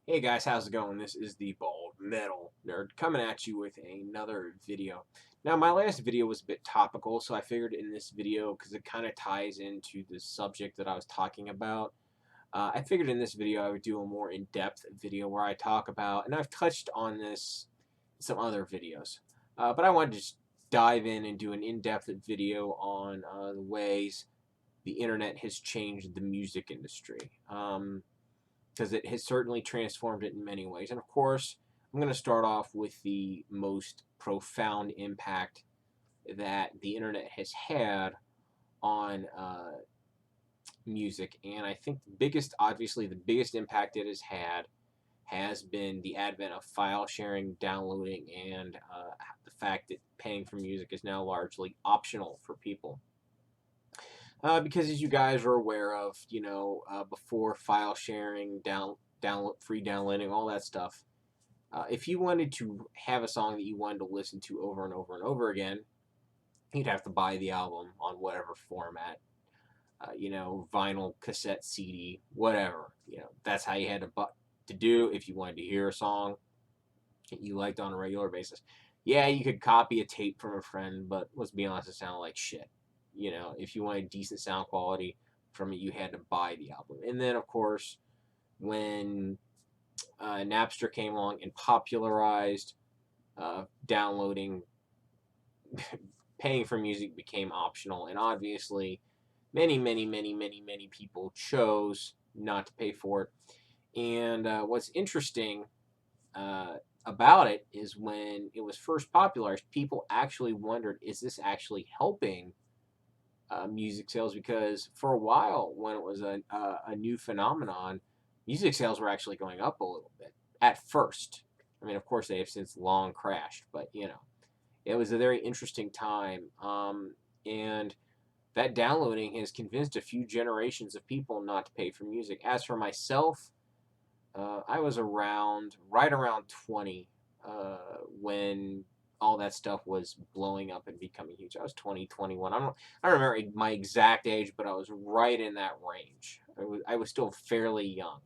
Hey guys, how's it going? This is the Bald Metal Nerd coming at you with another video. Now, my last video was a bit topical, so I figured in this video, because it kind of ties into the subject that I was talking about, I figured in this video I would do a more in-depth video where I talk about, and I've touched on this in some other videos, but I wanted to just dive in and do an in-depth video on the ways the internet has changed the music industry. Because it has certainly transformed it in many ways. And of course, I'm going to start off with the most profound impact that the internet has had on music. And I think obviously, the biggest impact it has had has been the advent of file sharing, downloading, and the fact that paying for music is now largely optional for people. Because as you guys are aware of, before file sharing, free downloading, all that stuff, if you wanted to have a song that you wanted to listen to over and over and over again, you'd have to buy the album on whatever format, vinyl, cassette, CD, whatever. That's how you had to do if you wanted to hear a song that you liked on a regular basis. Yeah, you could copy a tape from a friend, but let's be honest, it sounded like shit. If you wanted decent sound quality from it, you had to buy the album. And then, of course, when Napster came along and popularized downloading, paying for music became optional. And obviously, many people chose not to pay for it. And what's interesting about it is when it was first popularized, people actually wondered, is this actually helping music sales? Because for a while, when it was a new phenomenon, music sales were actually going up a little bit at first. I mean, of course, they have since long crashed, but it was a very interesting time. And that downloading has convinced a few generations of people not to pay for music. As for myself, I was right around 20 when all that stuff was blowing up and becoming huge. I was 20, 21. I don't remember my exact age, but I was right in that range. I was still fairly young.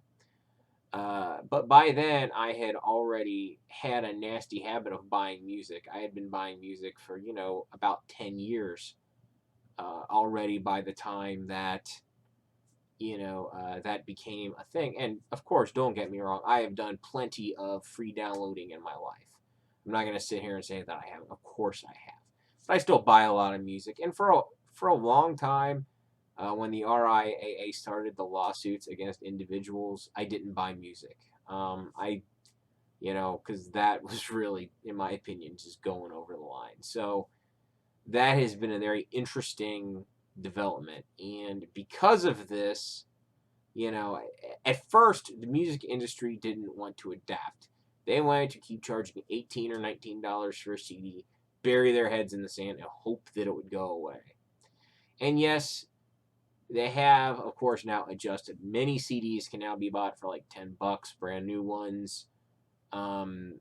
But by then, I had already had a nasty habit of buying music. I had been buying music for, about 10 years already by the time that that became a thing. And of course, don't get me wrong, I have done plenty of free downloading in my life. I'm not going to sit here and say that I haven't. Of course, I have. But I still buy a lot of music. And for a long time, when the RIAA started the lawsuits against individuals, I didn't buy music. Because that was really, in my opinion, just going over the line. So that has been a very interesting development. And because of this, you know, at first the music industry didn't want to adapt. They wanted to keep charging $18 or $19 for a CD, bury their heads in the sand, and hope that it would go away. And yes, they have, of course, now adjusted. Many CDs can now be bought for like $10, brand new ones. Um,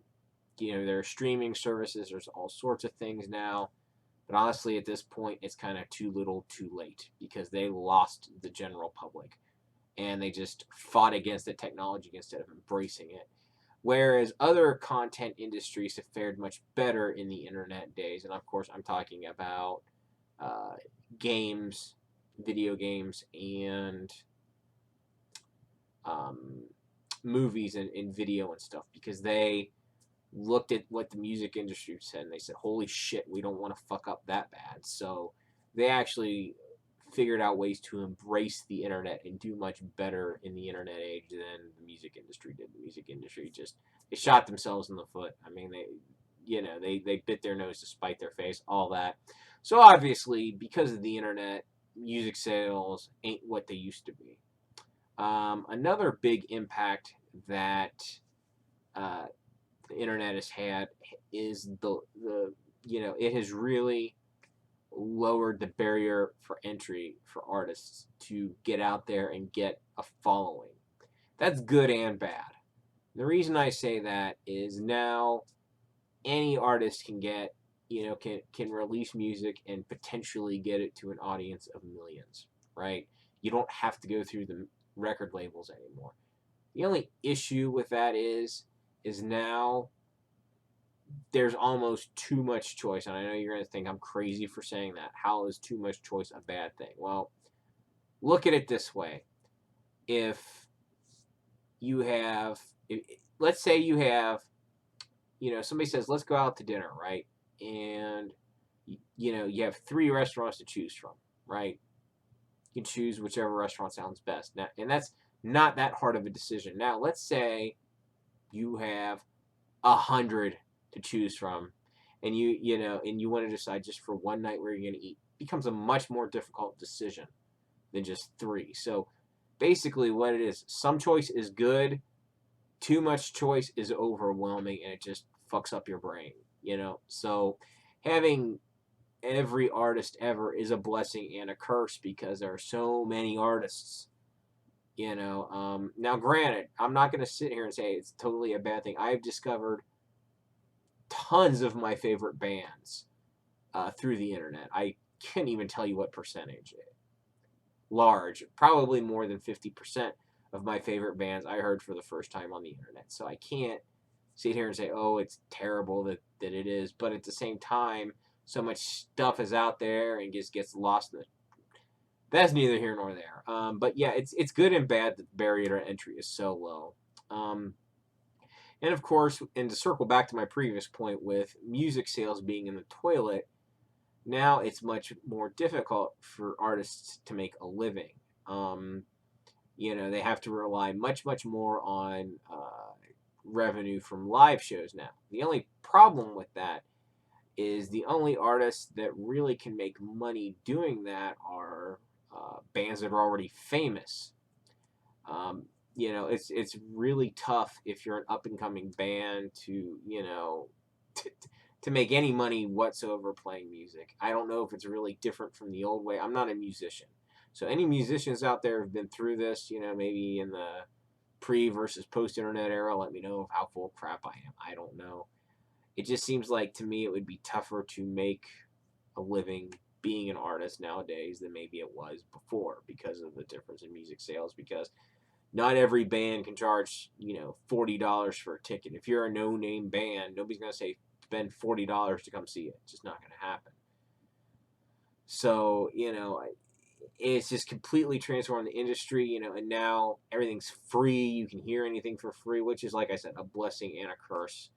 there are streaming services. There's all sorts of things now. But honestly, at this point, it's kind of too little, too late because they lost the general public and they just fought against the technology instead of embracing it. Whereas other content industries have fared much better in the internet days, and of course, I'm talking about uh, games, video games, and um, movies and video and stuff, because they looked at what the music industry said and they said, holy shit, we don't want to fuck up that bad. So they actually figured out ways to embrace the internet and do much better in the internet age than the music industry did. The music industry just, they shot themselves in the foot. I mean, they bit their nose to spite their face, all that. So obviously, because of the internet, music sales ain't what they used to be. Another big impact that uh, the internet has had is it has really lowered the barrier for entry for artists to get out there and get a following. That's good and bad. The reason I say that is now any artist can get, can release music and potentially get it to an audience of millions, right? You don't have to go through the record labels anymore. The only issue with that is now there's almost too much choice. And I know you're going to think I'm crazy for saying that. How is too much choice a bad thing? Well, look at it this way. If you have, let's say you have, somebody says, let's go out to dinner, right? And, you have 3 restaurants to choose from, right? You can choose whichever restaurant sounds best. Now, and that's not that hard of a decision. Now, let's say you have 100 to choose from, and you want to decide just for one night where you're going to eat. It becomes a much more difficult decision than just 3. So basically what it is, some choice is good, too much choice is overwhelming, and it just fucks up your brain, So having every artist ever is a blessing and a curse because there are so many artists. Now granted, I'm not going to sit here and say it's totally a bad thing. I've discovered tons of my favorite bands through the internet. I can't even tell you what percentage. Large, probably more than 50% of my favorite bands I heard for the first time on the internet. So I can't sit here and say, oh, it's terrible that it is. But at the same time, so much stuff is out there and just gets lost in it. That's neither here nor there. But yeah, it's good and bad that the barrier to entry is so low. And of course, and to circle back to my previous point with music sales being in the toilet, now it's much more difficult for artists to make a living. They have to rely much, much more on revenue from live shows now. The only problem with that is the only artists that really can make money doing that are bands that are already famous. It's really tough if you're an up and coming band to to make any money whatsoever playing music. I don't know if it's really different from the old way. I'm not a musician, so any musicians out there have been through this, maybe in the pre versus post internet era, let me know how full of crap I am. I don't know. It just seems like to me it would be tougher to make a living being an artist nowadays than maybe it was before because of the difference in music sales, because not every band can charge, $40 for a ticket. If you're a no-name band, nobody's going to say spend $40 to come see it. It's just not going to happen. So, it's just completely transformed the industry, and now everything's free. You can hear anything for free, which is, like I said, a blessing and a curse.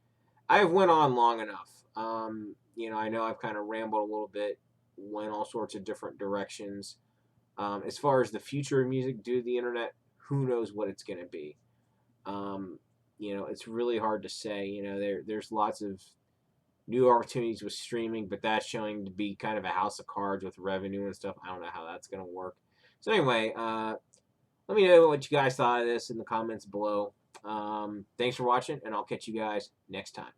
I've went on long enough. I know I've kind of rambled a little bit, went all sorts of different directions. As far as the future of music due to the internet, who knows what it's going to be. It's really hard to say. There's lots of new opportunities with streaming, but that's showing to be kind of a house of cards with revenue and stuff. I don't know how that's going to work. So anyway, let me know what you guys thought of this in the comments below. Thanks for watching, and I'll catch you guys next time.